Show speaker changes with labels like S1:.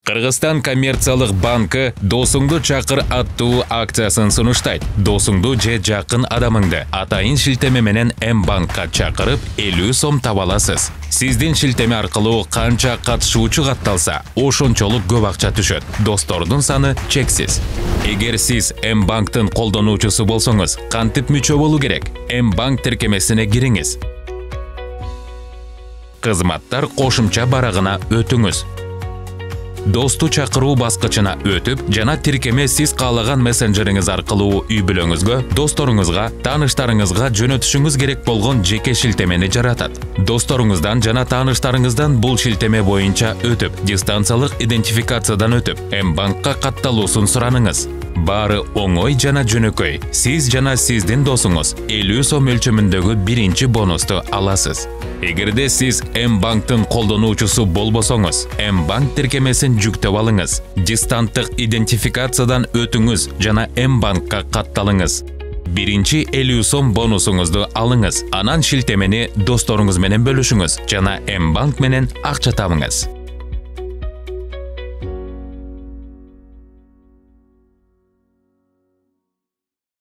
S1: Кыргызстан коммерциялык банкы «Досуңду чакыр» аттуу акциясын сунуштайт. Досуңду же жакын адамыңды атайын шилтеме менен М-банкка чакырып 50 сом таба аласыз. Сиздин шилтеме аркылуу канча катышуучу катталса, ошончолук көп акча түшөт. Достордун саны чексиз. Эгер сиз М-банктын колдонуучусу болсоңуз, кантип мүчө болуу керек? М-банк тиркемесине кириңиз. Кызматтар кошумча барагына өтүңүз. Досту чакыруу баскычына өтүп, жана тиркеме сиз каалаган мессенджериңиз аркылуу үй-бүлөңүзгө, досторуңузга, тааныштарыңызга жөнөтүшүңүз керек болгон жеке шилтемени жаратат. Досторуңуздан жана тааныштарыңыздан бул шилтеме боюнча өтүп, дистанциялык идентификациядан өтүп, М-банкка катталуусун сураныңыз. Баары оңой жана жөнөкөй. Сиз жана сиздин досуңуз 50 сом өлчөмүндөгү биринчи бонусту аласыз. Эгерде сиз М-банктын колдонуучусу болбосоңуз, М-банк тиркемесин жүктөп алыңыз. Дистанттык идентификациядан өтүңүз жана М-банкка катталыңыз. Биринчи 50 сом бонусуңузду алыңыз. Анан шилтемени досторуңуз менен бөлүшүңүз жана М-банк менен акча табыңыз.